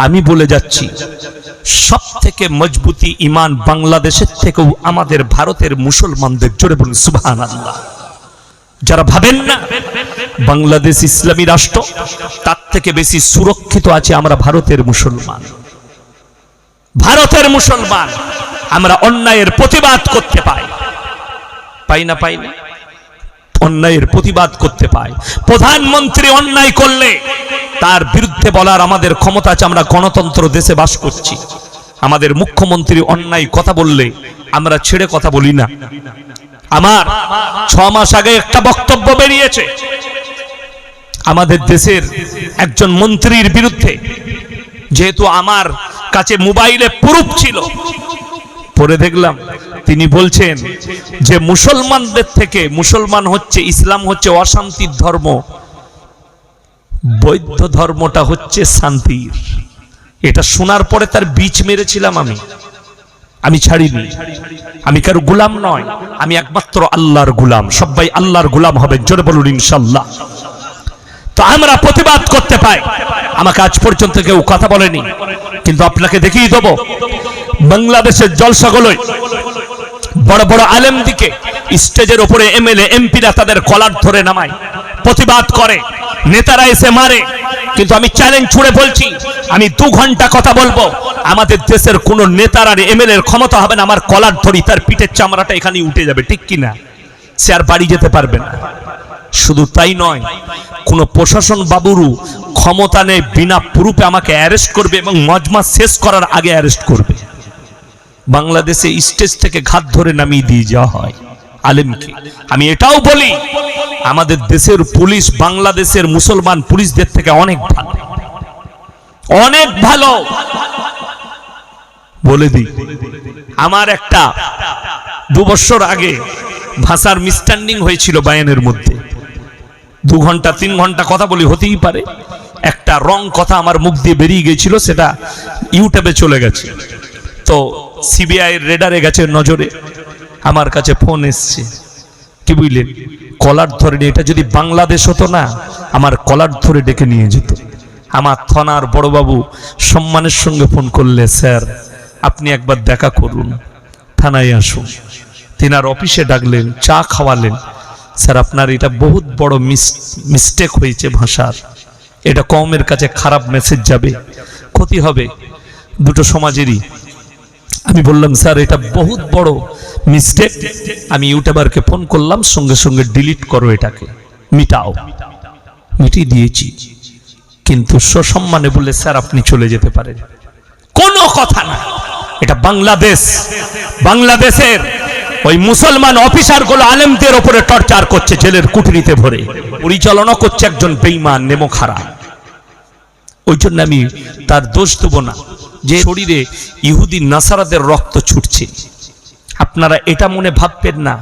আমি বলে যাচ্ছি, সব থেকে মজবুতি ইমান বাংলাদেশের থেকেও আমাদের ভারতের মুসলমানদের। জোরে বলুন সুবহানাল্লাহ। যারা ভাবেন না বাংলাদেশ ইসলামী রাষ্ট্র, তার থেকে বেশি সুরক্ষিত আছে আমরা ভারতের মুসলমান। ভারতের মুসলমান আমরা অন্যায়ের প্রতিবাদ করতে পাই না? পাই না? অন্যায়ের প্রতিবাদ করতে পাই। প্রধানমন্ত্রী অন্যায় করলে তার বিরুদ্ধে বলার আমাদের ক্ষমতা আছে। আমরা গণতন্ত্র দেশে বাস করছি। আমাদের মুখ্যমন্ত্রী অন্যায় কথা বললে আমরা ছেড়ে কথা বলি না। আমার 6 মাস আগে একটা বক্তব্য বেরিয়েছে আমাদের দেশের একজন মন্ত্রীর বিরুদ্ধে, যেহেতু আমার কাছে মোবাইলে প্রুফ ছিল, পরে দেখলাম তিনি বলছেন যে মুসলমানদের থেকে, মুসলমান হচ্ছে, ইসলাম হচ্ছে অশান্তির ধর্ম, বৌদ্ধ ধর্মটা হচ্ছে শান্তির। এটা শোনার পরে তার বীজ মেরেছিলাম আমি ছাড়িনি। আমি কারো গোলাম নয়, আমি একমাত্র আল্লাহর গোলাম। সবাই আল্লাহর গোলাম হবেন, জোরে বলুন ইনশাআল্লাহ। তো আমরা প্রতিবাদ করতে পাই। আমাকে আজ পর্যন্ত কেউ কথা বলেনি, কিন্তু আপনাকে দেখিয়ে দেবো বাংলাদেশের জলসাগুলোয় বড় বড় আলেম দিকে স্টেজের উপরে এমএলএ এমপিরা তাদের কলার ধরে নামায়, প্রতিবাদ করে, নেতারা এসে মারে। কিন্তু আমি চ্যালেঞ্জ ছুড়ে বলছি, আমি 2 ঘন্টা কথা বলবো, আমাদের দেশের কোন নেতার আর এমএলএর ক্ষমতা হবে না আমার কলার ধরি তার পিঠের চামড়াটা এখানেই উঠে যাবে, ঠিক কিনা? সে আর বাড়ি যেতে পারবে না। শুধু তাই নয়, কোন প্রশাসন বাবুরু ক্ষমতা নেই, বিনা প্রুফে আমাকে অ্যারেস্ট করবে এবং মজমা শেষ করার আগে অ্যারেস্ট করবে। বাংলাদেশে স্টেজ থেকে ঘাত ধরে নামিয়ে দিয়ে যাওয়া হয় আলেমকে। আমি এটাও বলি, আমাদের দেশের পুলিশ বাংলাদেশের মুসলমান পুলিশদের থেকে অনেক ভালো, অনেক ভালো। বলে দিই, আমার একটা 2 বছর আগে ভাষার মিসস্ট্যান্ডিং হয়েছিল বায়ানের মধ্যে। 2 ঘন্টা 3 ঘন্টা কথা বলি, হতেই পারে একটা রং কথা আমার মুখ দিয়ে বেরিয়ে গিয়েছিল, সেটা ইউটিউবে চলে গেছে। তো সিবিআই রেডারে গেছে নজরে, আমার কাছে ফোন এসছে, কি বুঝলেন, কলার ধরে নিয়ে, এটা যদি বাংলাদেশ হতো না আমার কলার ধরে ডেকে নিয়ে যেত। আমার থানার বড়বাবু সম্মানের সঙ্গে ফোন করলে, স্যার আপনি একবার দেখা করুন, থানায় আসুন। তিনার অফিসে ডাকলেন, চা খাওয়ালেন। স্যার আপনার এটা বহুত বড় মিস্টেক হয়েছে ভাষার, এটা কওমের কাছে খারাপ মেসেজ যাবে, ক্ষতি হবে দুটো সমাজেরই। আমি বললাম স্যার এটা বহুত বড় মিস্টেক, আমি ইউটিউবারকে ফোন করলাম, সঙ্গে সঙ্গে ডিলিট করো, এটাকে মিটাও। মিটিয়ে দিয়েছি, কিন্তু সসম্মানে বলে স্যার আপনি চলে যেতে পারেন। কোনো কথা না, এটা বাংলাদেশ। বাংলাদেশের ওই মুসলমান অফিসারগুলো আলেমদের উপরে টর্চার করছে, জেলের কুঠরিতে ভরে পরিচালনা করছে একজন বেঈমান নেমোখারা। ওই জন্য আমি তার দোষ দেব না যে শরীরে ইহুদি নাসারাদের রক্ত ছুটছে। আপনারা এটা মনে ভাববেন না,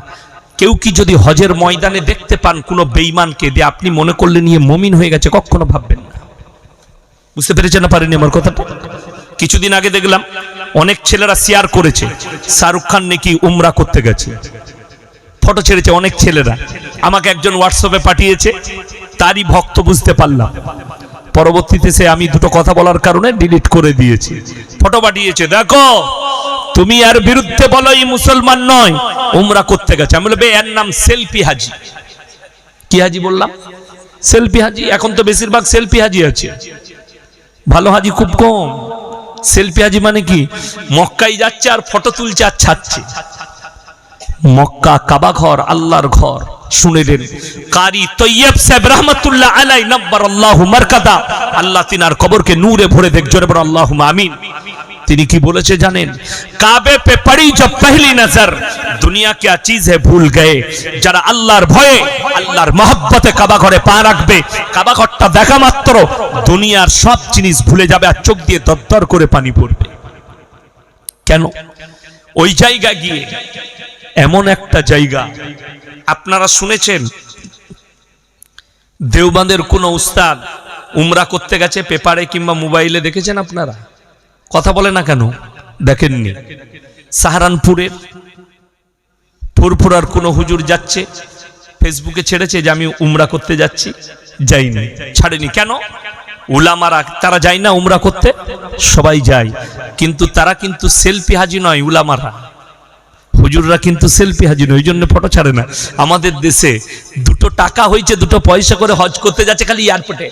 কেউ কি যদি হজের ময়দানে দেখতে পান কোনো বেঈমানকে দিয়ে, আপনি মনে করলে নিয়ে মুমিন হয়ে গেছে, কখনো ভাববেন না। বুঝতে পেরেছেন না পারেনি আমার কথাটা? কিছুদিন আগে দেখলাম অনেক ছেলেরা শেয়ার করেছে, শাহরুখ খান নাকি উমরা করতে গেছে, ফটো ছেড়েছে অনেক ছেলেরা। আমাকে একজন হোয়াটসঅ্যাপে পাঠিয়েছে, তারই ভক্ত বুঝতে পারলাম। পরবর্তীতে সে আমি দুটো কথা বলার কারণে ডিলিট করে দিয়েছি। ফটো পাঠিয়েছে, দেখো তুমি আর বিরুদ্ধে বলো এই মুসলমান নয়, উমরা করতে গেছে। আমি বলবো এর নাম সেলফি হাজি। কি হাজি বললাম? সেলফি হাজি। এখন তো বেশিরভাগ সেলফি হাজি আছে, ভালো হাজি খুব কম। সেলফি হাজি মানে কি, মক্কায় যাচ্ছে আর ফটো তুলছে আর ছাড়ছে। মক্কা কাবা ঘর, আল্লাহর ঘর। শুনেলেন কারি তৈয়ব সাহেব রহমাতুল্লাহ আলাই নব্বরাল্লাহু মারকাদা, আল্লাহ তিনার কবরকে নূরে ভরে দেখ, জোরে বলো আল্লাহুম্মা আমিন। তিনি কি বলেছে জানেন? কাবে পে পড়ি জব পহলি নজর, দুনিয়া क्या चीज है भूल गए। যারা আল্লাহর ভয়ে, আল্লাহর মহব্বতে কাবা ঘরে পা রাখবে, কাবা ঘরটা দেখা মাত্র দুনিয়ার সব জিনিস ভুলে যাবে আর চোখ দিয়ে দরদর করে পানি পড়বে। কেন? ওই জায়গা গিয়ে, এমন একটা জায়গা, আপনারা শুনেছেন দেওবন্দের কোন উস্তাদ উমরা করতে গেছে, পেপারে কিংবা মোবাইলে দেখেছেন আপনারা? কথা বলে না কেন? দেখেননি? সাহারানপুরের ফুরফুরার কোন হুজুর যাচ্ছে, ফেসবুকে ছেড়েছে যে আমি উমরা করতে যাচ্ছি, যাইনি, ছাড়েনি। কেন? উলামারা তারা যায় না উমরা করতে? সবাই যায়, কিন্তু তারা কিন্তু সেলফি হাজি নয়। উলামারা, হুজুররা কিন্তু সেলফি হাজি নয়, ওই জন্য ফটো ছাড়ে না। আমাদের দেশে দুটো টাকা হয়েছে, দুটো পয়সা করে হজ করতে যাচ্ছে খালি এয়ারপোর্টে,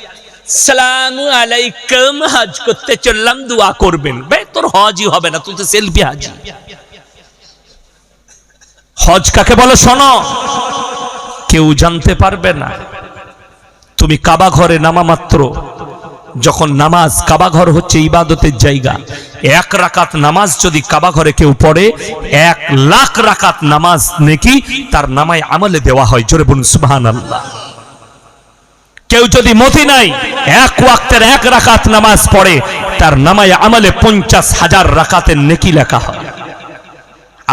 সালামু আলাইকুম, হজ করতে চললাম, দোয়া করবেন। বে তোর হজই হবে না, তুই তো সেলফি হাজি। হজ কাকে বলে শোনো, কেউ জানতে পারবে না। তুমি কাবা ঘরে নামা মাত্র, যখন নামাজ, কাবা ঘর হচ্ছে ইবাদতের জায়গা, 1 রাকাত নামাজ যদি কাবা ঘরে কেউ পড়ে, 1 লাখ রাকাত নামাজ নেকি তার নামায় আমলে দেওয়া হয়। জোরে বলুন সুবহানাল্লাহ। কেউ যদি মদিনায় 1 ওয়াক্তের 1 রাকাত নামাজ পড়ে, তার নামায় আমলে 50,000 রাকাতের নেকি লেখা হয়।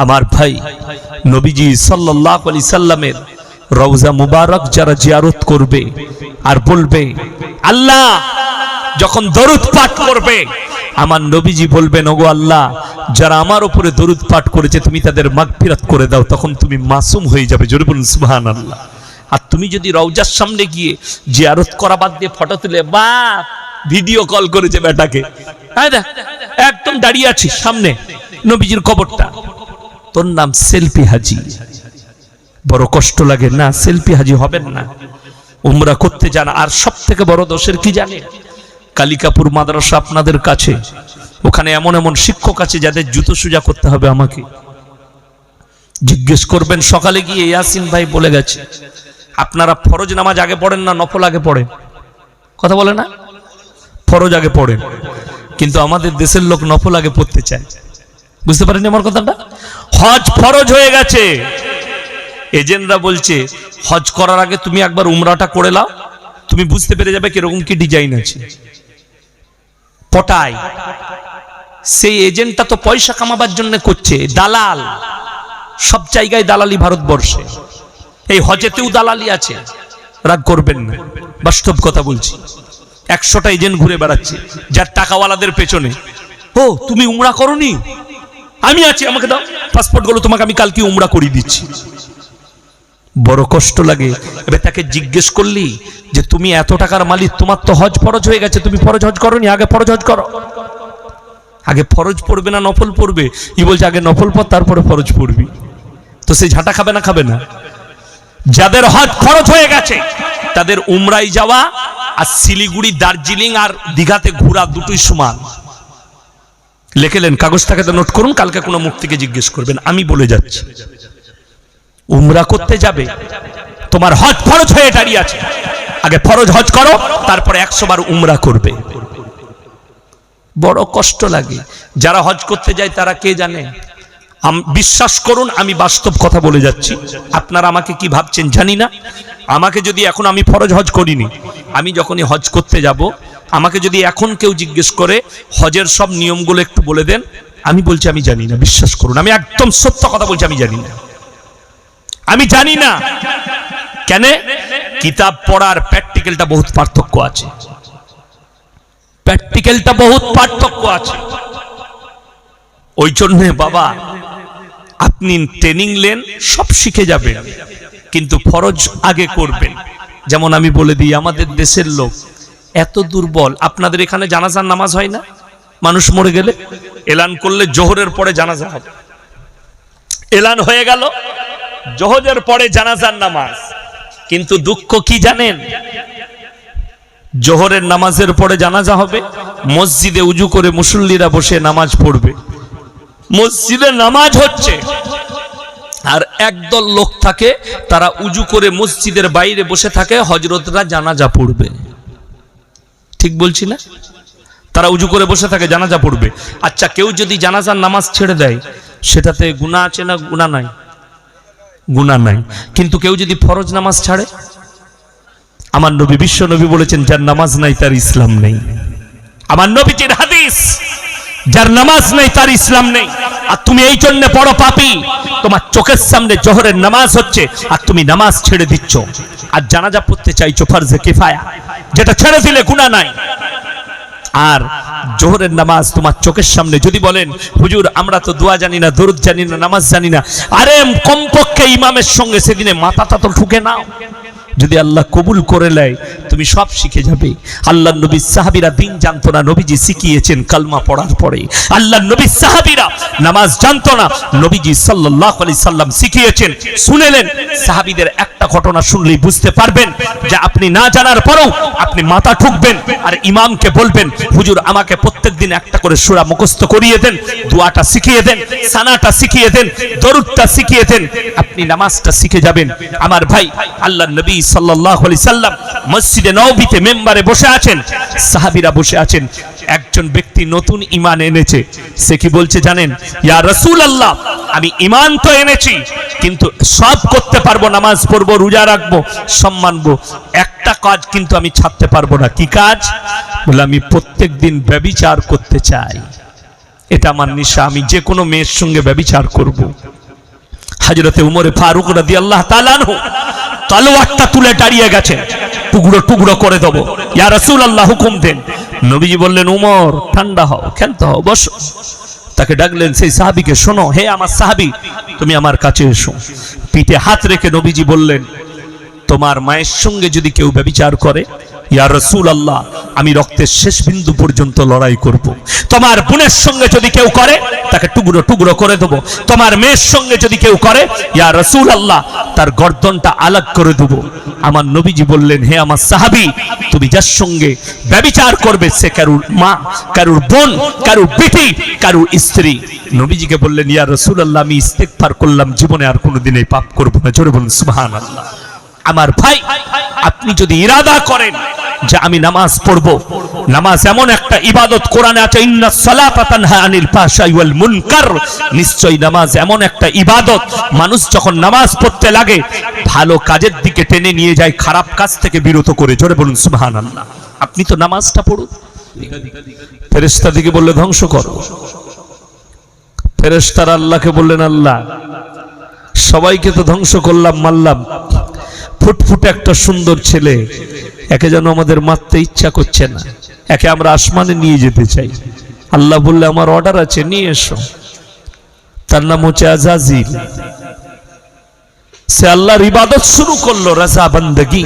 আমার ভাই, নবীজি সাল্লাল্লাহু আলাইহি সাল্লামের রওজা মুবারক যারা জিয়ারত করবে আর বলবে, আল্লাহ যখন দরুদ পাঠ করবে, আমার নবীজি বলবেন, ওগো আল্লাহ, যারা আমার উপরে দরুদ পাঠ করেছে তুমি তাদের মাগফিরাত করে দাও, তখন তুমি মাসুম হয়ে যাবে। জোরে বলুন সুবহানাল্লাহ। আর তুমি যদি রওজার সামনে গিয়ে জিয়ারত করা বাদ দিয়ে ফটো তুলে, বাপ ভিডিও কল করেছে বেটাকে, একদম দাঁড়িয়ে আছিস সামনে নবীজির কবরটা, তোর নাম সেলফি হাজি। বড় কষ্ট লাগে না? সেলফি হাজি হবেন না, উমরা করতে যান। আর সব থেকে বড় দোষের কি জানে? কালিকাপুর মাদ্রাসা আপনাদের কাছে, ওখানে এমন এমন শিক্ষক আছে যাদের জুতো সোজা করতে হবে। আমাকে জিজ্ঞেস করবেন, সকালে গিয়ে ইয়াসিন ভাই বলে গেছে, আপনারা ফরজ নামাজ আগে পড়েন না নফল আগে পড়েন? কথা বলে না? ফরজ আগে পড়েন, কিন্তু আমাদের দেশের লোক নফল আগে পড়তে চায়। বুঝতে পারেন আমার কথাটা? হজ ফরজ হয়ে গেছে, এজেন্টরা বলছে হজ করার আগে তুমি একবার উমরাটা করে নাও, তুমি বুঝতে পেরে যাবে কিরকম কি ডিজাইন আছে। পটায় সেই এজেন্টটা তো পয়সা কামাবার জন্য করছে, দালাল। সব জায়গায় দালালি ভারতবর্ষে, এই হজেতেও দালালি আছে। রাগ করবেন না, বাস্তব কথা বলছি। 100টা এজেন্ট ঘুরে বেড়াচ্ছে যার টাকাওয়ালাদের পেছনে। ও তুমি উমরা করনি? আমি আছি, আমাকে দাও পাসপোর্ট গুলো, তোমাকে আমি কালকে উমরা করিয়ে দিচ্ছি। বড় কষ্ট লাগে। এবার তাকে জিজ্ঞেস করলি যে তুমি এত টাকার মালিক, তোমার তো হজ ফরজ হয়ে গেছে, তুমি ফরজ হজ করনি, আগে ফরজ হজ করো। আগে ফরজ পড়বে না নফল পড়বে? ই বলছে আগে নফল পড় তারপরে ফরজ পড়বি। তো সেই ঝাঁটা খাবে না? খাবে না। যাদের হজ ফরজ হয়ে গেছে তাদের উমরাই যাওয়া আর শিলিগুড়ি, দার্জিলিং আর দীঘাতে ঘোরা দুটোই সমান। লিখেলেন, কাগজটাকে নোট করুন, কালকে কোনো মুক্তিকে জিজ্ঞেস করবেন, আমি বলে যাচ্ছি। উমরা করতে যাবে, তোমার হজ ফরজ হয়ে দাঁড়িয়ে আছে, আগে ফরজ হজ করো, তারপরে 100 বার উমরা করবে। বড় কষ্ট লাগে। যারা হজ করতে যায় তারা কে জানে? বিশ্বাস করুন, আমি বাস্তব কথা বলে যাচ্ছি। আপনারা আমাকে কি ভাবছেন জানি না। আমাকে যদি এখন, আমি ফরজ হজ করিনি, আমি যখনই হজ করতে যাব, আমাকে যদি এখন কেউ জিজ্ঞেস করে হজের সব নিয়মগুলো একটু বলে দেন, আমি বলছি আমি জানি না। বিশ্বাস করুন, আমি একদম সত্য কথা বলছি, আমি জানি না। আমি জানি না। কেন? কিতাব পড়ার প্র্যাকটিক্যালটা বহুত পার্থক্য আছে। প্র্যাকটিক্যালটা বহুত পার্থক্য আছে। ওই জন্য বাবা, আপনি ট্রেনিং নেন, সব শিখে যাবেন, কিন্তু ফরজ আগে করবেন। যেমন আমি বলে দিই, আমাদের দেশের লোক এত দুর্বল। আপনাদের এখানে জানাজার নামাজ হয় না? মানুষ মরে গেলে এলান করলে জোহরের পরে জানাজা হবে। এলান হয়ে গেল, জোহরের পরে জানাজার নামাজ। কিন্তু দুঃখ কি জানেন? জোহরের নামাজের পরে জানাজা হবে, মসজিদে উজু করে মুসল্লিরা বসে নামাজ পড়বে। মসজিদে নামাজ হচ্ছে, আর একদল লোক থাকে তারা উজু করে মসজিদের বাইরে বসে থাকে, হজরতরা জানাজা পড়বে। ঠিক বলছি না? তারা উজু করে বসে থাকে, জানাজা পড়বে। আচ্ছা, কেউ যদি জানাজার নামাজ ছেড়ে দেয়, সেটাতে গুনাহ আছে না গুনাহ নাই? গুনাহ নাই। কিন্তু কেউ যদি ফরজ নামাজ ছাড়ে, আমার নবী, বিশ্ব নবী বলেছেন, যার নামাজ নাই তার ইসলাম নেই। আমার নবীজির হাদিস, যার নামাজ নেই তার ইসলাম নেই। আর তুমি এই জন্য বড় পাপী, তোমার চোখের সামনে জোহরের নামাজ হচ্ছে আর তুমি নামাজ ছেড়ে দিচ্ছ, আর জানাজা পড়তে চাইছো ফরজে কিফায়া, যেটা ছেড়ে দিলে গুনাহ নাই। আর জোহরের নামাজ তোমার চোখের সামনে। যদি বলেন হুজুর আমরা তো দোয়া জানি না, দরুদ জানি না, নামাজ জানি না, আরে কমপক্ষে ইমামের সঙ্গে সেদিনে মাথাটা তো ঠুকে নাও। যদি আল্লাহ কবুল করে নেয় তুমি সব শিখে যাবে। আল্লাহর নবীর সাহাবীরা দিন জানতো না, নবীজি শিখিয়েছেন কালমা পড়ার পরে। আল্লাহর নবীর সাহাবীরা নামাজ জানতো না, নবীজি সাল্লাল্লাহু আলাইহি সাল্লাম শিখিয়েছেন। শুনেলেন, সাহাবীদের একটা ঘটনা শুনলেই বুঝতে পারবেন যে আপনি না জানার পরেও আপনি মাথা ঠুকবেন আর ইমামকে বলবেন, হুজুর আমাকে প্রত্যেকদিন একটা করে সূরা মুখস্থ করিয়ে দেন, দোয়াটা শিখিয়ে দেন, সানাটা শিখিয়ে দেন, দরুদটা শিখিয়ে দেন, আপনি নামাজটা শিখে যাবেন। আমার ভাই, আল্লাহর নবী সাল্লাল্লাহু আলাইহি সাল্লাম মসজিদে নববীতে মেম্বারে বসে আছেন, সাহাবীরা বসে আছেন। একজন ব্যক্তি নতুন ঈমান এনেছে। সে কি বলছে জানেন? ইয়া রাসূলুল্লাহ, আমি ঈমান তো এনেছি কিন্তু সব করতে পারবো, নামাজ পড়বো, রোজা রাখবো, সব মানবো, একটা কাজ কিন্তু আমি ছাড়তে পারবো না। কি কাজ? বলে আমি প্রত্যেকদিন ব্যভিচার করতে চাই, এটা আমার নেশা, আমি যে কোনো মেয়ের সঙ্গে ব্যভিচার করব। হযরতে উমর ফারুক রাদিয়াল্লাহু তাআলা আনহু তলোয়ারটা তুলে দাঁড়িয়ে গেছেন, টুকরো টুকরো করে দেব, ইয়া রাসূলুল্লাহ হুকুম দেন। নবীজি বললেন, উমর ঠান্ডা হও, ক্ষান্ত হও, বসো। তাকে ডাকলেন, সেই সাহাবীকে, শোনো, হে আমার সাহাবী, তুমি আমার কাছে এসো। পিঠে হাত রেখে নবীজি বললেন, তোমার মায়ের সঙ্গে যদি কেউ ব্যভিচার করে, ইয়া রাসূলুল্লাহ, আমি রক্তের শেষ বিন্দু পর্যন্ত লড়াই করব। তোমার বোনের সঙ্গে যদি কেউ করে, তাকে টুকরো টুকরো করে দেব। তোমার মেয়ের সঙ্গে যদি কেউ করে, ইয়া রাসূলুল্লাহ, তার গর্দনটা আলাদা করে দেব। আমার নবীজি বললেন, হে আমার সাহাবী, তুমি যার সঙ্গে ব্যভিচার করবে সে কারুর মা, কারুর বোন, কারুর বেটি, কারুর স্ত্রী। নবীজিকে বললেন, ইয়া রাসূলুল্লাহ, আমি ইস্তেগফার করলাম, জীবনে আর কোনোদিন এই পাপ করব না। জোরে বলুন সুবহানাল্লাহ। আমার ভাই, আপনি যদি ইরাদা করেন যে আমি নামাজ পড়ব, নামাজ এমন একটা ইবাদত, কোরআনে আছে, ইন্নাস সালাতা তানহা আনিল ফাহশাই ওয়াল মুনকার, নিশ্চয়ই নামাজ এমন একটা ইবাদত, মানুষ যখন নামাজ পড়তে লাগে ভালো কাজের দিকে টেনে নিয়ে যায়, খারাপ কাজ থেকে বিরত করে। জোরে বলুন সুবহানাল্লাহ। আপনি তো নামাজটা পড়ুন। ফেরেশতা দিকে বললে ধ্বংস করো, ফেরেশতারা আল্লাহকে বললেন, আল্লাহ সবাইকে তো ধ্বংস করলাম, মারলাম, ফুটফুটে একটা সুন্দর ছেলে, একে যেন আমাদের মারতে ইচ্ছা করছে না, একে আমরা আসমানে নিয়ে যেতে চাই। আল্লাহ বললে, আমার অর্ডার আছে, নিয়ে এসো। তার নাম হচ্ছে আজাজিল। সে আল্লাহর ইবাদত শুরু করলো, রাজা বান্দাগি।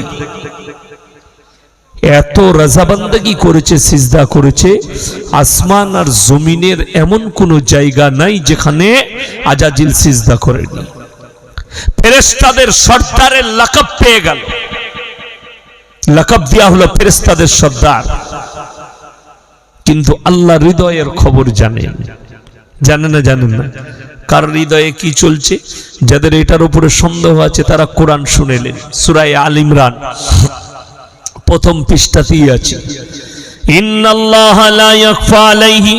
এত রাজা বান্দাগি করেছে, সিজদা করেছে, আসমান আর জমিনের এমন কোন জায়গা নাই যেখানে আজাজিল সিজদা করেনি। ফেরেশতাদের সর্দারের লাকাব পেয়ে গেল, লাকাব দেয়া হলো ফেরেশতাদের সর্দার। কিন্তু আল্লাহ হৃদয়ের খবর জানেন, জানেন না? জানেন না কার হৃদয়ে কি চলছে? যাদের এটার উপরে সন্দেহ আছে তারা কোরআন শুনেলেন। সূরা আল ইমরান প্রথম পৃষ্ঠাতেই আছে, ইন্নাল্লাহা লা ইয়াখফা আলাইহি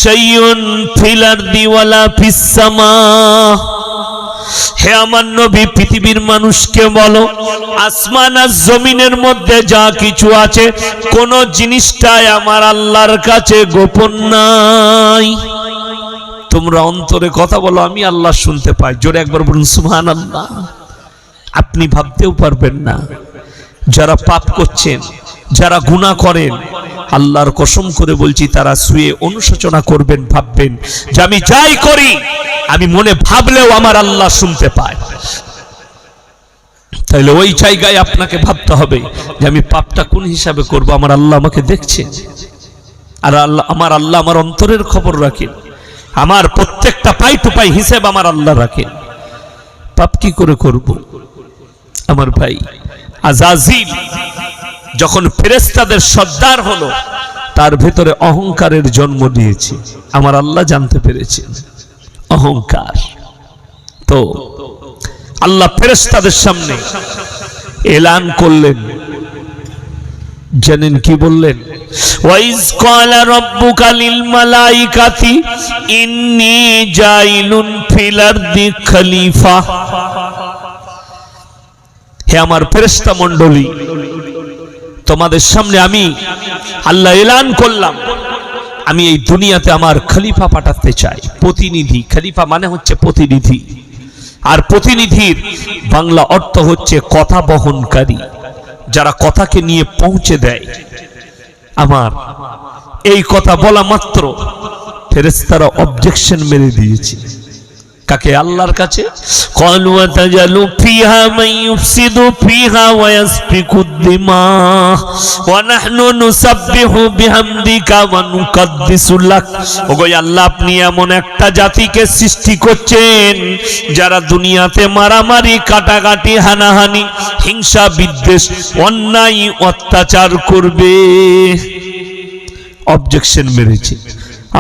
শাইউন ফিল আরদি ওয়ালা ফিস সামা। হে আমার নবী, পৃথিবীর মানুষকে বলো, আসমান আর জমিনের মধ্যে যা কিছু আছে কোন জিনিসটাই আমার আল্লাহর কাছে গোপন নাই। তোমরা অন্তরে কথা বলো, আমি আল্লাহ শুনতে পাই। জোরে একবার বলুন সুবহানাল্লাহ। আপনি ভাবতেও পারবেন না, যারা পাপ করছেন, যারা গুনাহ করেন, আল্লাহর কসম করে বলছি, তারা শুয়ে অনুশোচনা করবেন, ভাববেন যে আমি যাই করি, আমি মনে ভাবলেও আমার আল্লাহ শুনতে পায়। তাহলে ওই জায়গায় আপনাকে ভাবতে হবে যে আমি পাপটা কোন হিসাবে করব, আমার আল্লাহ আমাকে দেখছেন। আর আমার আল্লাহ আমার অন্তরের খবর রাখেন, আমার প্রত্যেকটা পাই টু পাই হিসাব আমার আল্লাহ রাখেন। পাপ কি করে করব? আমার ভাই, আজাজিল যখন ফেরেশতাদের সর্দার হলো, তার ভেতরে অহংকারের জন্ম নিয়েছে। আমার আল্লাহ জানতে পেরেছেন অহংকার। তো আল্লাহ ফেরেশতাদের সামনে এলান করলেন, জানেন কি বললেন? ওয়াইজ ক্বালা রাব্বুকা লিল মালাইকাতি ইন্নী জাইলুন ফিল আরদি খলিফা। হে আমার ফেরেশতা মণ্ডলী, তোমাদের সামনে আমি আল্লাহ এলান করলাম, আমি এই দুনিয়াতে আমার খলিফা পাঠাতে চাই, প্রতিনিধি। খলিফা মানে হচ্ছে প্রতিনিধি, আর প্রতিনিধির বাংলা অর্থ হচ্ছে কথা বহনকারী, যারা কথাকে নিয়ে পৌঁছে দেয়। আমার এই কথা বলা মাত্র ফেরেশতারা অবজেকশন মেরে দিয়েছে। কাকে? আল্লাহর কাছে। ক্বালু আতাজালু ফিহা মান ইউফসিদু ফিহা ওয়া ইয়াসফিকুদ দিমা ওয়া নাহনু নুসাব্বিহু বিহামদিকা ওয়া নুকাদ্দিসু লাক। ওগো আল্লাহ, আপনি এমন একটা জাতিকে সৃষ্টি করছেন যারা দুনিয়াতে মারামারি, কাটাকাটি, হানাহানি, হিংসা, বিদ্বেষ, অন্যায়, অত্যাচার করবে। অবজেকশন মেরেছে।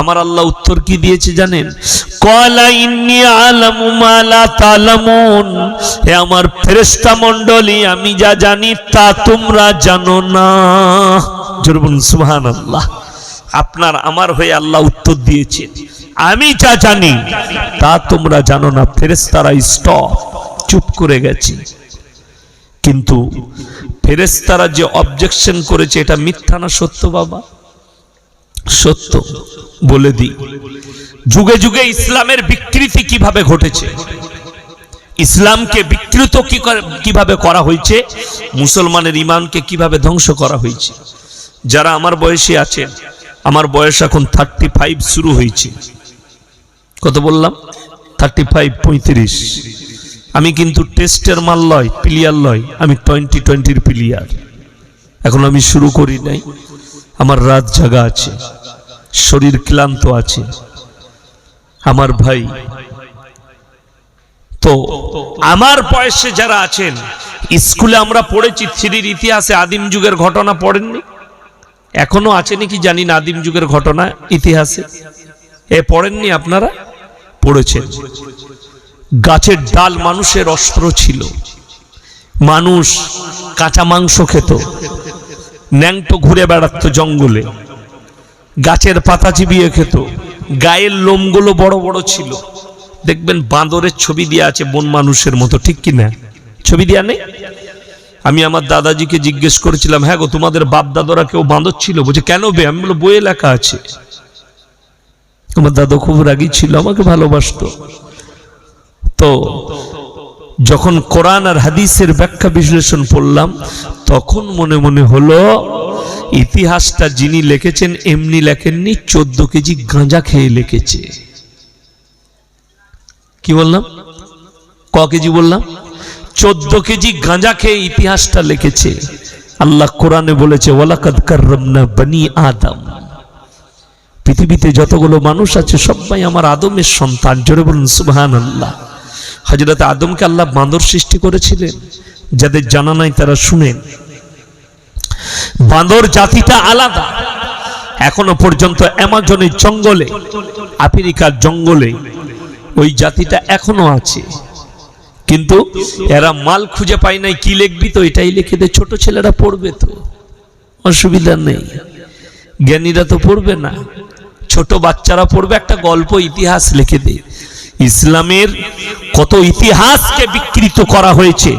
আমার আল্লাহ উত্তর কি দিয়েছে জানেন? ক্বালা ইন্নী আ'লামু মা লা তা'লামুন। হে আমার ফেরেশতা মণ্ডলী, আমি যা জানি তা তোমরা জানো না। জোরে বলুন সুবহানাল্লাহ। আপনার আমার হয়ে আল্লাহ উত্তর দিয়েছেন, আমি যা জানি তা তোমরা জানো না। ফেরেশতারা স্টপ, চুপ করে গেছে। কিন্তু ফেরেশতারা যে অবজেকশন করেছে, এটা মিথ্যা না সত্য বাবা? সত্য। বলে দিই, যুগে যুগে ইসলামের বিকৃতি কিভাবে ঘটেছে, ইসলামকে বিকৃত কিভাবে করা হয়েছে, মুসলমানের ঈমানকে কিভাবে ধ্বংস করা হয়েছে। যারা আমার বয়সী আছেন, আমার বয়স এখন 35 শুরু হয়েছে। কত বললাম? 35, 35। আমি কিন্তু টেস্টের মাল লয়, প্লেয়ার লয়, আমি 20-20 প্লেয়ার। এখন আমি শুরু করি নাই। আমার রাত জাগা আছে, শরীর ক্লান্ত আছে। আমার ভাই, তো আমার বয়সে যারা আছেন, স্কুলে আমরা পড়েছি থ্রির ইতিহাসে আদিম যুগের ঘটনা পড়েননি? এখনো আছে নাকি জানি না আদিম যুগের ঘটনা ইতিহাসে। পড়েননি আপনারা? পড়েছেন। গাছের ডাল মানুষের অস্ত্র ছিল। মানুষ কাঁচা মাংস খেত, ন্যাংটো ঘুরে বেড়াতো জঙ্গলে, গাছের পাতা চিবিয়ে খেত, গায়ের লোমগুলো বড় বড় ছিল। দেখবেন বাঁদরের ছবি দেওয়া আছে বন মানুষের মতো, ঠিক কি না? ছবি দেওয়া নেই? আমি আমার দাদাজিকে জিজ্ঞেস করেছিলাম, হ্যাঁ গো, তোমাদের বাপ দাদারা কেউ বাঁদর ছিল? বলছে কেন বে? আমি বললাম বইয়ে লেখা আছে। আমার দাদা খুব রাগী ছিল, আমাকে ভালোবাসতো। তো যখন কোরআন আর হাদিসের ব্যাখ্যা বিশ্লেষণ পড়লাম, তখন মনে মনে হলো ইতিহাসটা যিনি লিখেছেন এমনি লেখেননি, 14 কেজি গাঁজা খেয়ে লিখেছে। কি বললাম? ক কেজি বললাম? 14 কেজি গাঁজা খেয়ে ইতিহাসটা লিখেছে। আল্লাহ কোরআনে বলেছে, ওয়ালাকাদ কাররামনা বনি আদম। পৃথিবীতে যতগুলো মানুষ আছে সবাই আমার আদমের সন্তান। জোরে বলুন সুবহানাল্লাহ। হযরত আদমকে আল্লাহ বাঁদর সৃষ্টি করেছিলেন। যাদের জানা নাই তারা শুনেন, বাঁদর জাতিটা আলাদা। এখনো পর্যন্ত অ্যামাজনের জঙ্গলে, আফ্রিকার জঙ্গলে ওই জাতিটা এখনো আছে। কিন্তু এরা মাল খুঁজে পায় নাই। কি লিখবি তো এটাই লিখে দে, ছোট ছেলেরা পড়বে তো, অসুবিধা নেই। জ্ঞানীরা তো পড়বে না, ছোট বাচ্চারা পড়বে। একটা গল্প, ইতিহাস লিখে দে। ইসলামের কত ইতিহাসকে বিকৃত করা হয়েছে।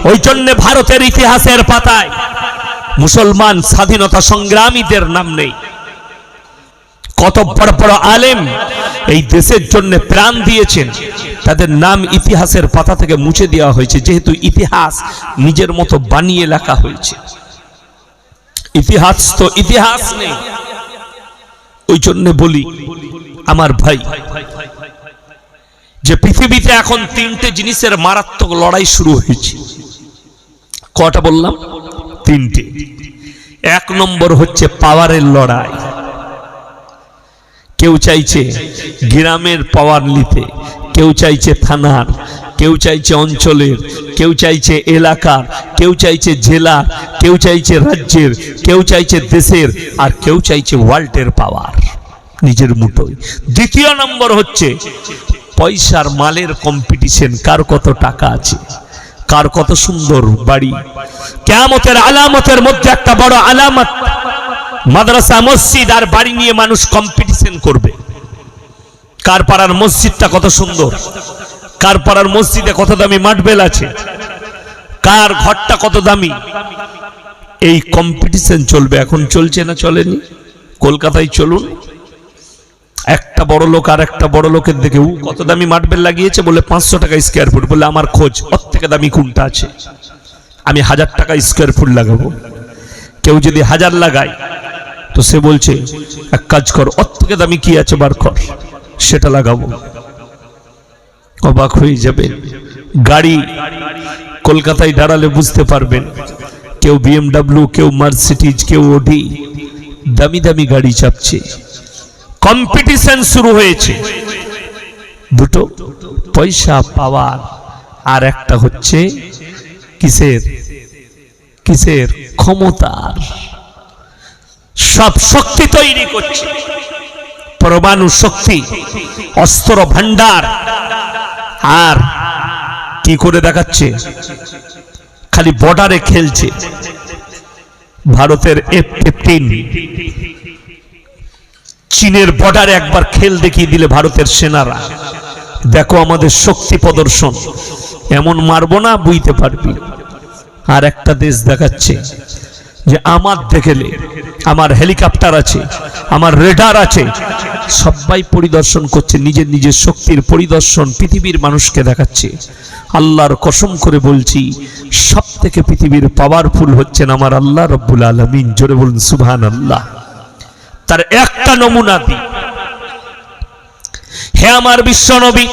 ওই জন্য ভারতের ইতিহাসের পাতায় মুসলমান স্বাধীনতা সংগ্রামীদের নাম নেই। কত বড় বড় আলেম এই দেশের জন্য প্রাণ দিয়েছেন, তাদের নাম ইতিহাসের পাতা থেকে মুছে দেওয়া হয়েছে, যেহেতু ইতিহাস নিজের মতো বানিয়ে লেখা হয়েছে। ইতিহাস তো ইতিহাস নেই। ওই জন্য বলি আমার ভাই, যে পৃথিবীতে এখন 3টে জিনিসের মারাত্মক লড়াই শুরু হয়েছে। কটা বললাম? 3টে। 1 নম্বর হচ্ছে পাওয়ারের লড়াই। কেউ চাইছে গ্রামের পাওয়ার নিতে, কেউ চাইছে থানার, কেউ চাইছে অঞ্চলের, কেউ চাইছে এলাকার, কেউ চাইছে জেলার, কেউ চাইছে রাজ্যের, কেউ চাইছে দেশের, আর কেউ চাইছে ওয়ার্ল্ডের পাওয়ার নিজের মুঠোয়। 2 নম্বর হচ্ছে পয়সার মালের কম্পিটিশন, কার কত টাকা আছে, কার কত সুন্দর বাড়ি। কিয়ামতের আলামতের মধ্যে একটা বড় আলামত, মাদ্রাসা, মসজিদ আর বাড়ি নিয়ে মানুষ কম্পিটিশন করবে। কার পাড়ার মসজিদটা কত সুন্দর, কার পাড়ার মসজিদে কত দামি মার্বেল আছে, কার ঘরটা কত দামি, এই কম্পিটিশন চলবে। এখন চলছে না চলেনি? কলকাতায় চলুন, একটা বড় লোক আর একটা বড় লোকের দেখে, ও কত দামি মার্বেল লাগিয়েছে, বলে 500 টাকা স্কয়ার ফুট। বলে আমার খোঁজ ওর থেকে দামি কোনটা আছে, আমি 1000 টাকা স্কয়ার ফুট লাগাবো। কেউ যদি 1000 লাগায় তো সে বলছে এক কাজ কর, ওর থেকে দামি কি আছে বার কর, সেটা লাগাবো। অবাক হয়ে যাবেন। গাড়ি কলকাতায় দাঁড়ালে বুঝতে পারবেন, কেউ BMW, কেউ মার্সিডিজ, কেউ অডি, দামি দামি গাড়ি চাপছে। কম্পিটিশন শুরু হয়েছে, দুটো পয়সা পাওয়ার, আর একটা হচ্ছে কিসের কিসের ক্ষমতার। সব শক্তি তৈরি করছে, পরমাণু শক্তি, অস্ত্র ভান্ডার, আর কি করে দেখাচ্ছে, খালি বর্ডারে খেলছে। ভারতের F-15 চীনের বর্ডারে একবার খেল দেখিয়ে দিলে ভারতের সেনারা, দেখো আমাদের শক্তি প্রদর্শন, এমন মারবো না বুঝতে পারবি। আর একটা দেশ দেখাচ্ছে যে আমার দেখলে আমার হেলিকপ্টার আছে, আমার রেডার আছে, সবাই পরিদর্শন করছে, নিজের নিজের শক্তির পরিদর্শন পৃথিবীর মানুষকে দেখাচ্ছে। আল্লাহর কসম করে বলছি, সব থেকে পৃথিবীর পাওয়ারফুল হচ্ছেন আমার আল্লাহ রব্বুল আলামিন। জোরে বলুন সুবহানাল্লাহ। তার একটা নমুনা দিই, হে আমার বিশ্বনবী,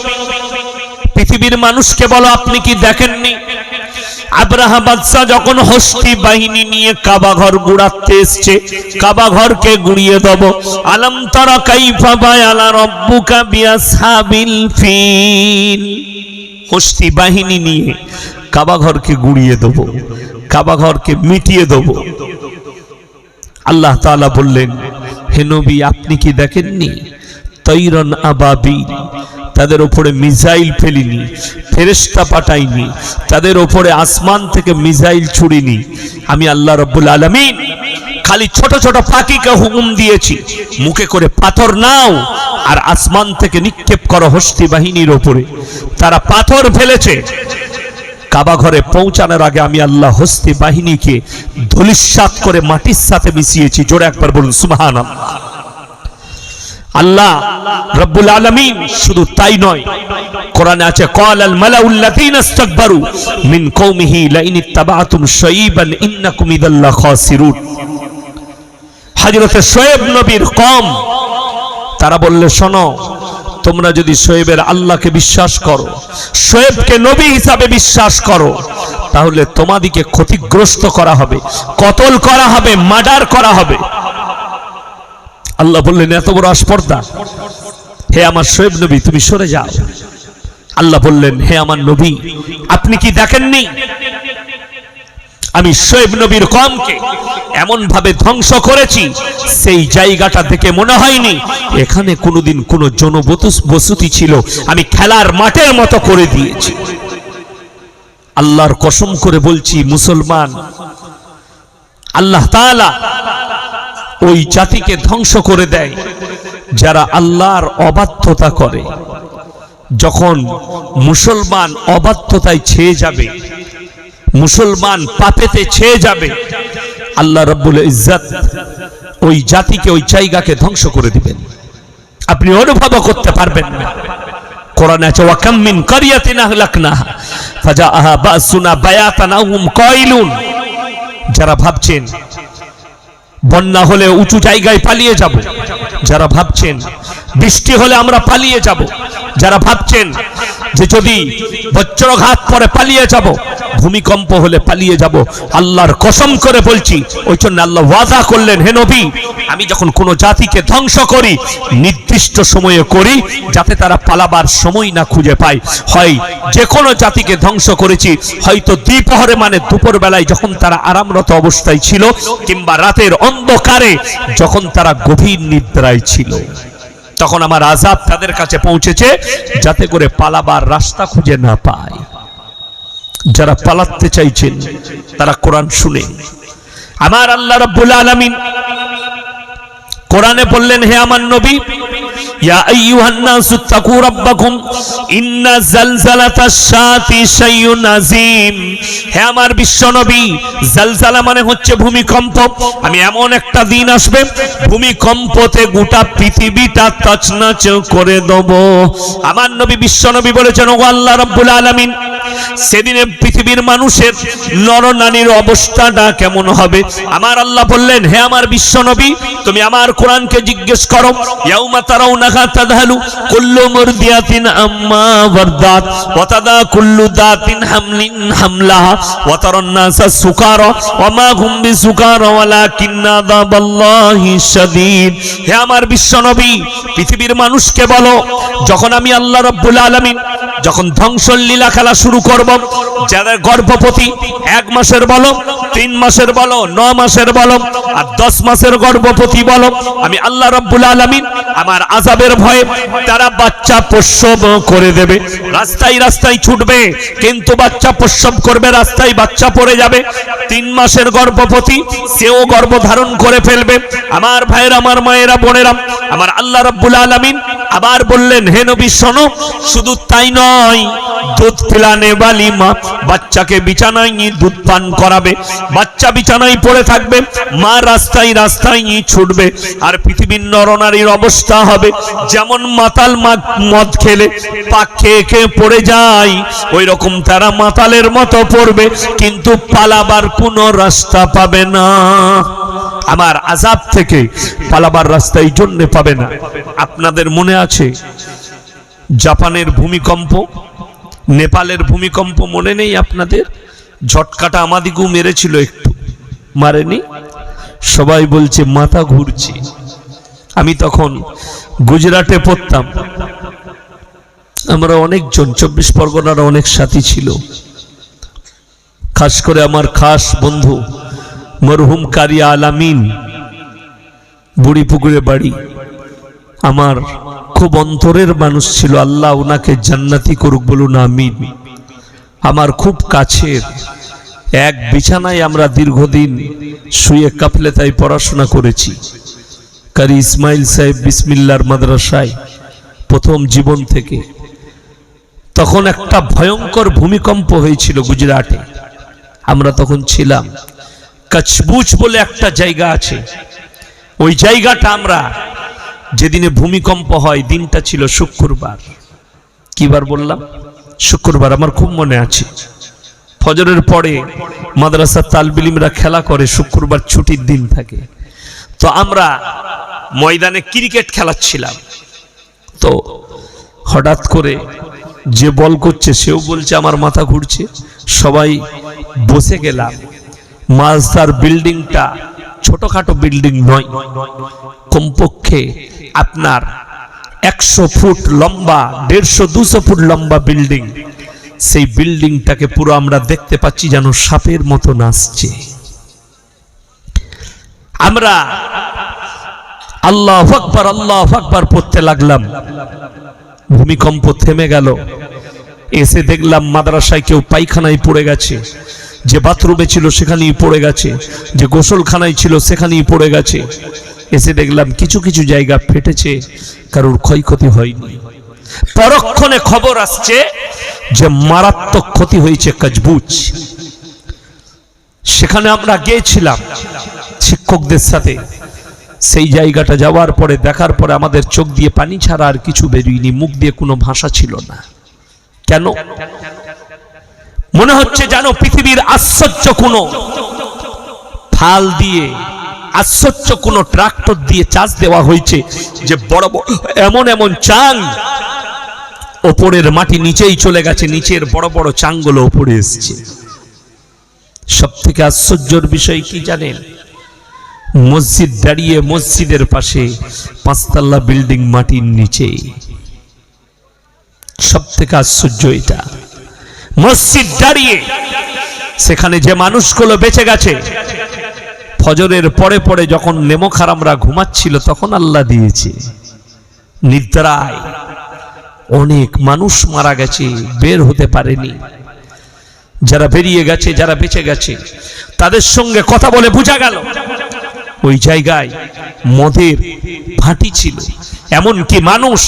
পৃথিবীর মানুষকে বলো আপনি কি দেখেননি আব্রাহা বাদশা যখন হস্তি বাহিনী নিয়ে কাবা ঘর গুড়াতে এসছে, কাবা ঘরকে গুড়িয়ে দেব। আলাম তারা কাইফা বায়ালা রব্বুকা বিআসহাবিল ফিল, হস্তি বাহিনী নিয়ে কাবা ঘরকে গুড়িয়ে দেব, কাবা ঘরকে মিটিয়ে দেব। আল্লাহ তাআলা বললেন, হে নবী আপনি কি দেখেননি তৈরন আবাবিল, তাদের উপরে মিসাইল ফেলিনি, ফেরেশতা পাঠাইনি, তাদের উপরে আসমান থেকে মিসাইল ছুড়িনি। আমি আল্লাহ রাব্বুল আলামিন খালি ছোট ছোট পাখিকে হুকুম দিয়েছি, মুখে করে পাথর নাও আর আসমান থেকে নিক্ষেপ করো হস্তি বাহিনীর উপরে। তারা পাথর ফেলেছে, কাবা ঘরে পৌঁছানোর আগে আমি আল্লাহ হস্তি বাহিনীকে ধূলিসাৎ করে মাটির সাথে মিশিয়েছি। জোরে একবার বলুন সুবহানাল্লাহ। আল্লাহ রব্বুল আলামিন শুধু তাই নয়, কোরআনে আছে ক্বালাল মালাউল্লাযীনা ইসতাকবারু মিন কওমিহি লাইন ইত্তাবা'তুম শুআইবান ইন্নাকুম ইযাল্লা খাসিরুন। হযরত শুআয়ব নবীর কওম তারা বললে, শোনো, তোমরা যদি শুআয়বের আল্লাহকে বিশ্বাস করো, শুআয়বকে নবী হিসাবে বিশ্বাস করো, তাহলে তোমাদিকে ক্ষতিগ্রস্ত করা হবে, কতল করা হবে, মার্ডার করা হবে। আল্লাহ বললেন, এত বড় আস্পর্ধা, হে আমার শুআয়ব নবী তুমি সরে যাও। আল্লাহ বললেন, হে আমার নবী আপনি কি দেখেননি আমি শুআয়ব নবীর কওমকে এমন ভাবে ধ্বংস করেছি, সেই জায়গাটা থেকে মনে হয়নি এখানে কোনোদিন কোনো জনবসতি ছিল, আমি খেলার মাঠের মতো করে দিয়েছি। আল্লাহর কসম করে বলছি মুসলমান, আল্লাহ তাআলা ওই জাতিকে ধ্বংস করে দেয় যারা আল্লাহর অবাধ্যতা করে। যখন মুসলমান অবাধ্যতায় ছেয়ে যাবে, মুসলমান পাপেতে ছেয়ে যাবে, আল্লাহ রাব্বুল ইজ্জত ওই জাতিকে, ওই জায়গাকে ধ্বংস করে দিবেন, আপনি অনুভব করতে পারবেন না। কোরআনে আছে ওয়া কাম মিন কারিয়াতিন আহলাকনাহা ফাজাআহা বাসুনা বায়াতান আও হুম কাইলুন। যারা ভাবছেন বন্যা হলে উঁচু জায়গায় পালিয়ে যাব, যারা ভাবছেন বৃষ্টি হলে আমরা পালিয়ে যাব, যারা ভাবছেন যে যদি বজ্রঘাত পরে পালিয়ে যাব, ভূমিকম্প হলে পালিয়ে যাব, আল্লাহর কসম করে বলছি, ওই জন্য আল্লাহ ওয়াদা করলেন, হে নবী আমি যখন কোনো জাতিকে ধ্বংস করি নির্দিষ্ট সময়ে করি, যাতে তারা পালাবার সময় না খুঁজে পায়। হয় যে কোনো জাতিকে ধ্বংস করেছি হয়তো দ্বিপ্রহরে মানে দুপুর বেলায় যখন তারা আরামরত অবস্থায় ছিল, কিংবা রাতের অন্ধকারে যখন তারা গভীর নিদ্রায় ছিল, তখন আমার আযাব তাদের কাছে পৌঁছেছে যাতে করে পালাবার রাস্তা খুঁজে না পায়। যারা পালাতে চাইছেন তারা কোরআন শুনে। আমার আল্লাহ রাব্বুল আলামিন কোরআনে বললেন, হে আমার নবী ইয়া আইয়ুহান নাসু তাকু রাব্বাকুম ইন্না জালজালাতাশ শাতি শাইউন আযীম। হে আমার বিশ্ব নবী, জালজালা মানে হচ্ছে ভূমিকম্প। আমি এমন একটা দিন আসবে ভূমিকম্পতে গোটা পৃথিবীটা তছনছ করে দেব। আমার নবী বিশ্ব নবী বলেছেন, ও আল্লাহ রাব্বুল আলামিন সেদিনে পৃথিবীর মানুষের নরনারীর অবস্থাটা কেমন হবে? আমার আল্লাহ বললেন, হে আমার বিশ্বনবী, তুমি আমার কোরআনকে জিজ্ঞেস করো, ইয়াউমা তারাউনাহা তাযহালু কুল্লু মুরদিয়াতিন আম্মা ওয়ারদাত ওয়া তাদা কুল্লু দাতিন হামলিন হামলাহা ওয়া তারান নাসা সুকারা ওয়া মা হুম বিসুকারা ওয়ালাকিন্না আযাবাল্লাহি শাদীদ। হে আমার বিশ্বনবী, পৃথিবীর মানুষকে বলো, যখন আমি আল্লাহ রাব্বুল আলামিন যখন ধ্বংসের লীলা খেলা শুরু করব, যারা গর্ভবতী 1 মাসের বলো, 3 মাসের বলো, 9 মাসের বলো, আর 10 মাসের গর্ভবতী বলো, আমি আল্লাহ রাব্বুল আলামিন আমার আযাবের ভয়ে তারা বাচ্চা প্রসব করে দেবে। রাস্তায় রাস্তায় ছুটবে, কিন্তু বাচ্চা প্রসব করবে, রাস্তায় বাচ্চা পড়ে যাবে। 3 মাসের গর্ভবতী সেও গর্ভধারণ করে ফেলবে। আমার ভাইয়েরা, আমার মায়েরা, বোনেরা, আমার আল্লাহ রাব্বুল আলামিন আবার বললেন, হে নবী শোনো, শুধু তাই নয়, দুধ পিলানে বালি মা বাচ্চাকে বিছানায় নিয়ে দুধ পান করাবে, বাচ্চা বিছানায় পড়ে থাকবে, মা রাস্তায় রাস্তায় নিয়ে ছুটবে। আর পৃথিবীর নরনারীর অবস্থা হবে যেমন মাতাল মদ খেলে পাক খেয়ে খেয়ে পড়ে যায়, ওই রকম তারা মাতালের মতো পড়বে, কিন্তু পালাবার কোনো রাস্তা পাবে না। আমার আযাব থেকে পালাবার রাস্তা এই জন্য পাবে না। আপনাদের মনে আছে জাপানের ভূমিকম্প, নেপালের ভূমিকম্প মনে নেই আপনাদের? ঝটকাটা আমাদিকেও মেরেছিল, একটু মারেনি? সবাই বলছে মাথা ঘুরছে। আমি তখন গুজরাটে পড়তাম, আমরা অনেকজন 24 পরগনার অনেক সাথী ছিল, খাস করে আমার খাস বন্ধু মরহুম কারি আলামিন, বুড়িপুকুরে বাড়ি, আমার খুব অন্তরের মানুষ ছিল, আল্লাহ ওনাকে জান্নাতি করুক বলুন আমিন। আমার খুব কাছের, এক বিছানায় আমরা দীর্ঘদিন শুয়ে কাফলেতায় পড়াশোনা করেছি। কারি ইসমাইল সাহেব বিসমিল্লাহর মাদ্রাসায় প্রথম জীবন থেকে। তখন একটা ভয়ঙ্কর ভূমিকম্প হয়েছিল গুজরাটে, আমরা তখন ছিলাম। কচবুজ বলে একটা জায়গা আছে, ওই জায়গাটা আমরা, যেদিনে ভূমিকম্প হয় দিনটা ছিল শুক্রবার। কিবার বললাম? শুক্রবার। আমার খুব মনে আছে, ফজরের পরে মাদ্রাসার তালবিলিমরা খেলা করে, শুক্রবার ছুটির দিন থাকে। তো আমরা ময়দানে ক্রিকেট খেলাচ্ছিলাম, তো হঠাৎ করে যে বল করছে সেও বলছে আমার মাথা ঘুরছে, সবাই বসে গেলাম। মাদ্রাসার বিল্ডিংটা ছোটখাটো বিল্ডিং নয়, কমপক্ষে আপনার 100 ফুট লম্বা, 150-200 ফুট লম্বা বিল্ডিং। সেই বিল্ডিংটাকে পুরো আমরা দেখতে পাচ্ছি যেন সাপের মতো নাচছে। আমরা আল্লাহু আকবার আল্লাহু আকবার পড়তে লাগলাম। ভূমিকম্প থেমে গেল, এসে দেখলাম মাদ্রাসায় কেউ পায়খানায় পড়ে গেছে, যে বাথরুমে ছিল সেখানেই পড়ে গেছে, যে গোসলখানায় ছিল সেখানেই পড়ে গেছে। এসে দেখলাম কিছু কিছু জায়গা ফেটেছে, কারোর ক্ষয়ক্ষতি হয়নি। পরক্ষণে খবর আসছে যে মারাত্মক ক্ষতি হয়েছে কচবুজ। সেখানে আমরা গিয়েছিলাম শিক্ষকদের সাথে। সেই জায়গাটা যাওয়ার পরে, দেখার পরে আমাদের চোখ দিয়ে পানি ছাড়া আর কিছু বেরিয়েনি, মুখ দিয়ে কোনো ভাষা ছিল না। কেন? মনে হচ্ছে যেন পৃথিবীর আশ্চর্য কোনো ফাল দিয়ে, আশ্চর্য কোনো ট্রাক্টর দিয়ে চাষ দেওয়া হয়েছে, যে বড় বড় এমন এমন চাং, ওপরের মাটি নিচেই চলে গেছে, নিচের বড় বড় চাংগুলো ওপরে এসছে। সব থেকে আশ্চর্যের বিষয় কি জানেন? মসজিদ দাঁড়িয়ে, মসজিদের পাশে 5 তলা বিল্ডিং মাটির নিচে। সব থেকে আশ্চর্য এটা, মসজিদ দাঁড়িয়ে, সেখানে যে মানুষগুলো বেঁচে গেছে, ফজরের পরে পরে যখন নেমোখারামরা ঘুমাচ্ছিল তখন আল্লাহ দিয়েছে। নিদ্রায় অনেক মানুষ মারা গেছে, বের হতে পারেনি। যারা বেরিয়ে গেছে, যারা বেঁচে গেছে, তাদের সঙ্গে কথা বলে বোঝা গেল ওই জায়গায় মদের ভাটি ছিল। এমনকি মানুষ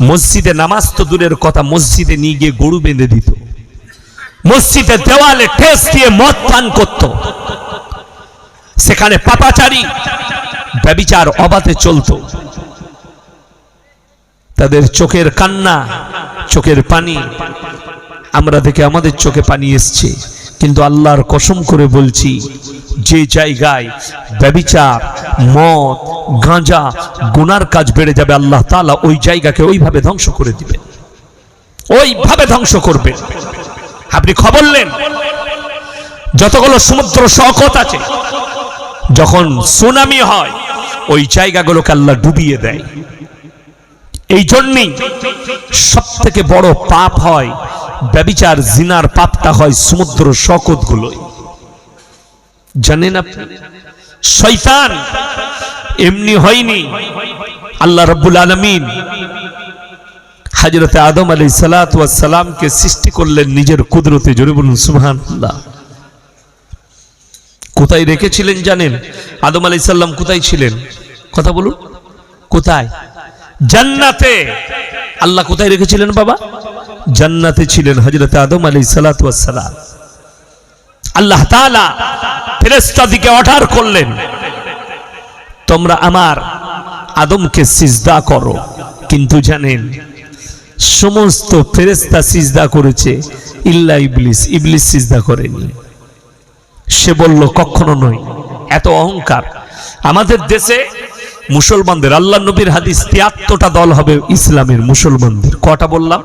মসজিদে নামাজ তো দূরের কথা, মসজিদে নিয়ে গিয়ে গরু বেঁধে দিত, মসজিদের দেওয়ালে ঠেস দিয়ে মদ পান করত। সেখানে পাপাচারী ব্যভিচার অবাধে চলত। তাদের চোখের কান্না, চোখের পানি আমরা দেখে আমাদের চোখে পানি এসছে, কিন্তু আল্লাহর কসম করে বলছি, যে জায়গায় ব্যভিচার, মদ, গাঁজা, গুনার কাজ বেড়ে যাবে, আল্লাহ তাআলা ওই জায়গাকে ওইভাবে ধ্বংস করে দিবেন, ওইভাবে ধ্বংস করবেন। আপনি খবর নেন, যতগুলো সমুদ্র সৈকত আছে, যখন সুনামি হয় ওই জায়গাগুলোকে আল্লাহ ডুবিয়ে দেয়। এই জন্যই সব থেকে বড় পাপ হয় ব্যভিচার, জিনার পাপটা হয় সমুদ্র সৈকতগুলোই। জানেন আপনি, শয়তান এমনি হয়নি। আল্লাহ রাব্বুল আলামিন হযরত আদম আলাইহিস সালাতু ওয়াস সালামকে সৃষ্টি করলেন নিজের কুদরতে। জোরে বলুন সুবহানাল্লাহ। কোথায় রেখেছিলেন জানেন? আদম আলাইহিস সালাম কোথায় ছিলেন? কথা বলুন, কোথায়? জান্নাতে। আল্লাহ কোথায় রেখেছিলেন বাবা? জান্নাতে ছিলেন হযরত আদম আলাইহিস সালাতু ওয়াস সালাম। আল্লাহ তাআলা ফেরেশতাদেরকে অর্ডার করলেন, তোমরা আমার আদমকে সিজদা করো। কিন্তু জানেন, সমস্ত ফেরেশতা সিজদা করেছে, ইল্লা ইবলিস। ইবলিস সিজদা করেনি। সে বলল কখনো নয়। এত অহংকার। আমাদের দেশে মুসলমানদের, আল্লাহ নবীর হাদিস, ৭৩টা দল হবে ইসলামের মুসলমানদের। কটা বললাম?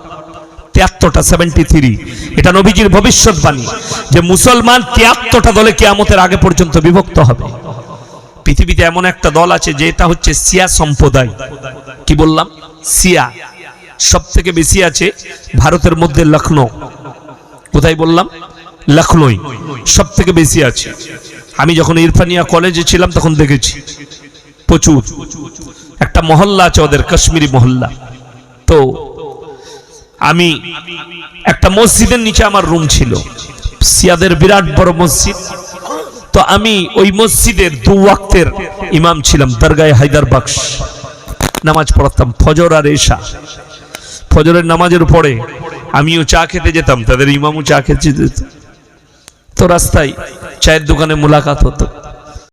৭৩টা, 73। এটা নবীজির ভবিষ্যৎবাণী যে মুসলমান ৭৩টা দলে কিয়ামতের আগে পর্যন্ত বিভক্ত হবে। পৃথিবীতে এমন একটা দল আছে যে এটা হচ্ছে শিয়া সম্প্রদায়। কি বললাম? শিয়া। সব থেকে বেশি আছে ভারতের মধ্যে লখনৌ। কোথায় বললাম? লখনৌ সব থেকে বেশি আছে। আমি যখন ইরফানিয়া কলেজে ছিলাম তখন দেখেছি প্রচুর। একটা মহল্লা আছে ওদের, কাশ্মীরি মহল্লা। তো আমি একটা মসজিদের নিচে আমার রুম ছিল, শিয়াদের বিরাট বড় মসজিদ। তো আমি ওই মসজিদের 2 ওয়াক্তের ইমাম ছিলাম। দরগায়ে হায়দার বখশ নামাজ পড়তাম, ফজর আর এশা। ফজরের নামাজের পরে আমিও চা খেতে যেতাম, তাদের ইমামও চা খেতে যেত। তো রাস্তায় চায়ের দোকানে মোলাকাত হতো।